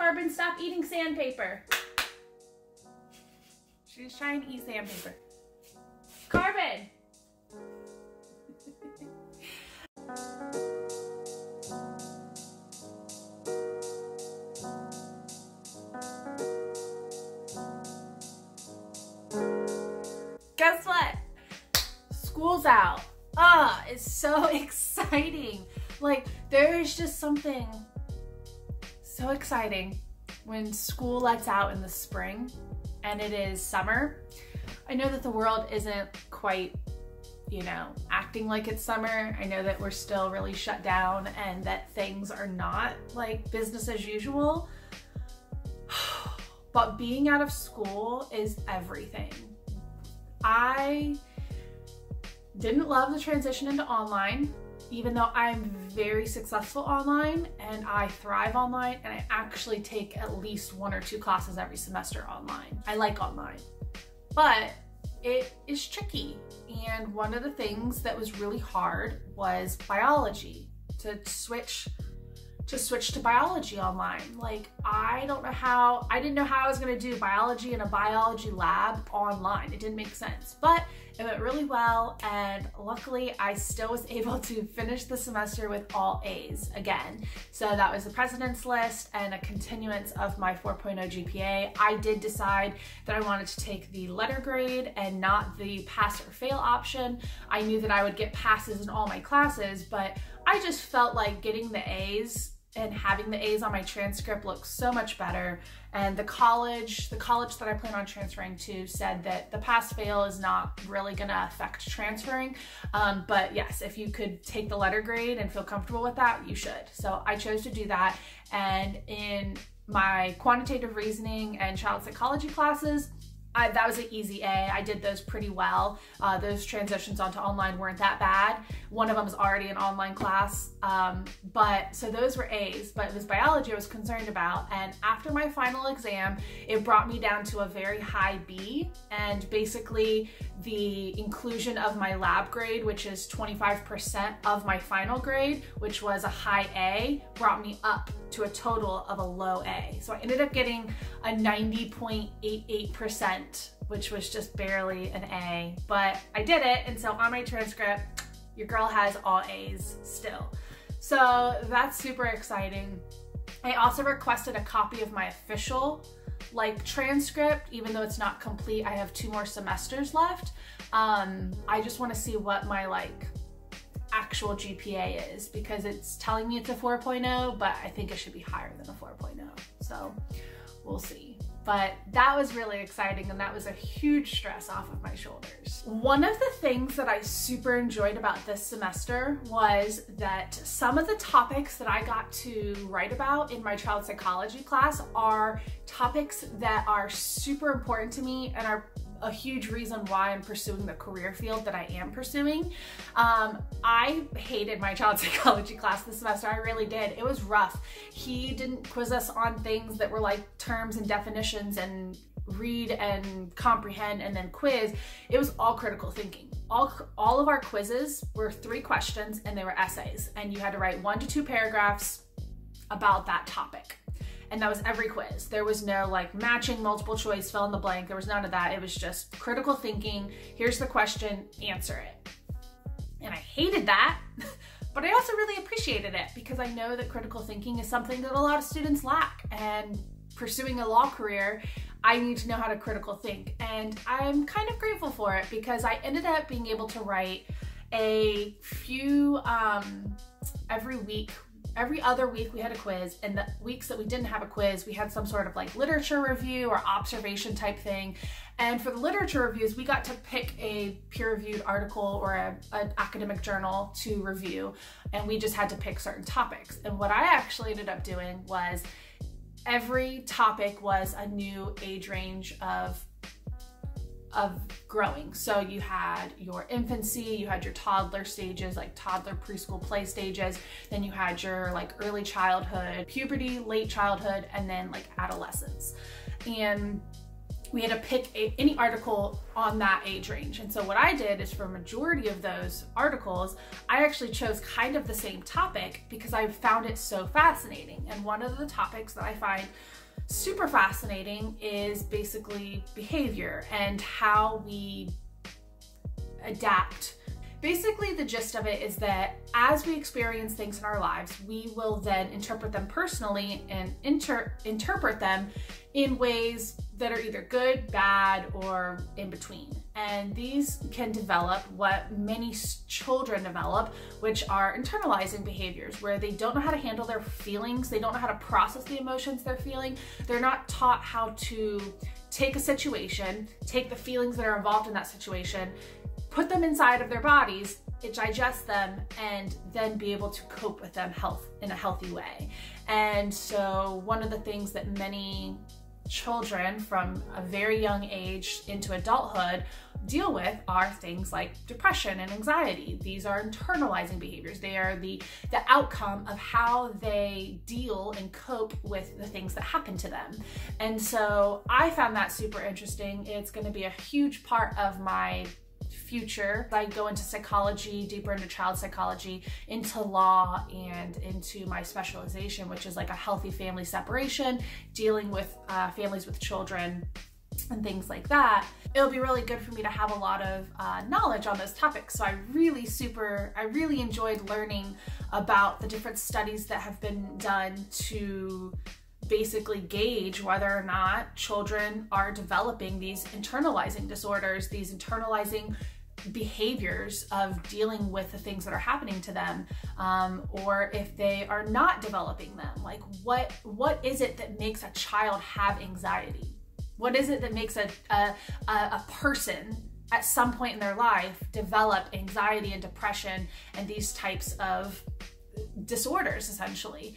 Carbon, stop eating sandpaper. She's trying to eat sandpaper. Carbon! Guess what? School's out. Ah, it's so exciting. Like, there is just something so exciting when school lets out in the spring and it is summer. I know that the world isn't quite, you know, acting like it's summer. I know that we're still really shut down and that things are not like business as usual. But being out of school is everything. I didn't love the transition into online, even though I'm very successful online and I thrive online, and I actually take at least 1 or 2 classes every semester online. I like online, but it is tricky. And one of the things that was really hard was biology, to switch to biology online. Like, I didn't know how I was gonna do biology in a biology lab online. It didn't make sense, but it went really well, and luckily I still was able to finish the semester with all A's again. So that was the president's list and a continuance of my 4.0 GPA. I did decide that I wanted to take the letter grade and not the pass or fail option. I knew that I would get passes in all my classes, but I just felt like getting the A's and having the A's on my transcript looks so much better. And the college that I plan on transferring to said that the pass-fail is not really gonna affect transferring. But yes, if you could take the letter grade and feel comfortable with that, you should. So I chose to do that. And in my quantitative reasoning and child psychology classes, that was an easy A. I did those pretty well. Those transitions onto online weren't that bad. One of them was already an online class, so those were A's, but it was biology I was concerned about. And after my final exam, it brought me down to a very high B, and basically the inclusion of my lab grade, which is 25% of my final grade, which was a high A, brought me up to a total of a low A. So I ended up getting a 90.88%, which was just barely an A, but I did it. And so on my transcript, your girl has all A's still. So that's super exciting. I also requested a copy of my official transcript, even though it's not complete. I have 2 more semesters left. I just want to see what my actual GPA is, because it's telling me it's a 4.0, but I think it should be higher than a 4.0. So we'll see. But that was really exciting, and that was a huge stress off of my shoulders. One of the things that I super enjoyed about this semester was that some of the topics that I got to write about in my child psychology class are topics that are super important to me and are a huge reason why I'm pursuing the career field that I am pursuing. I hated my child psychology class this semester. I really did. It was rough. He didn't quiz us on things that were like terms and definitions and read and comprehend and then quiz. It was all critical thinking. All of our quizzes were 3 questions, and they were essays, and you had to write 1 to 2 paragraphs about that topic. And that was every quiz. There was no matching, multiple choice, fill in the blank. There was none of that. It was just critical thinking. Here's the question, answer it. And I hated that, but I also really appreciated it, because I know that critical thinking is something that a lot of students lack. And pursuing a law career, I need to know how to critical think. And I'm kind of grateful for it, because I ended up being able to write a few every week. Every other week we had a quiz, and the weeks that we didn't have a quiz, we had some sort of literature review or observation type thing. And for the literature reviews, we got to pick a peer-reviewed article or an academic journal to review, and we just had to pick certain topics. And what I actually ended up doing was every topic was a new age range of growing. So you had your infancy, you had your toddler stages, toddler, preschool, play stages, then you had your early childhood, puberty, late childhood, and then adolescence. And we had to pick any article on that age range. And so what I did is, for a majority of those articles, I actually chose kind of the same topic because I found it so fascinating. And one of the topics that I find super fascinating is basically behavior and how we adapt. Basically, the gist of it is that as we experience things in our lives, we will then interpret them personally and interpret them in ways that are either good, bad, or in between. And these can develop what many children develop, which are internalizing behaviors, where they don't know how to handle their feelings, they don't know how to process the emotions they're feeling, they're not taught how to take a situation, take the feelings that are involved in that situation, put them inside of their bodies, digest them, and then be able to cope with them in a healthy way. And so one of the things that many children from a very young age into adulthood deal with are things like depression and anxiety. These are internalizing behaviors. They are the outcome of how they deal and cope with the things that happen to them. And so I found that super interesting. It's going to be a huge part of my future. I go into psychology, deeper into child psychology, into law, and into my specialization, which is like a healthy family separation, dealing with families with children and things like that. It'll be really good for me to have a lot of knowledge on those topics. So I really enjoyed learning about the different studies that have been done to basically gauge whether or not children are developing these internalizing disorders, these internalizing behaviors of dealing with the things that are happening to them, or if they are not developing them. Like what is it that makes a child have anxiety? What is it that makes a person at some point in their life develop anxiety and depression and these types of disorders, essentially?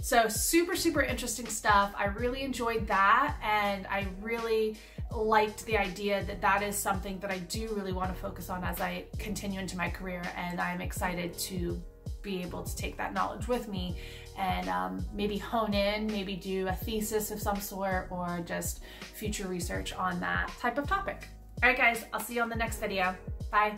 So super interesting stuff. I really enjoyed that, and I really liked the idea that that is something that I do really want to focus on as I continue into my career, and I'm excited to be able to take that knowledge with me and maybe hone in, maybe do a thesis of some sort, or just future research on that type of topic. All right guys, I'll see you on the next video. Bye.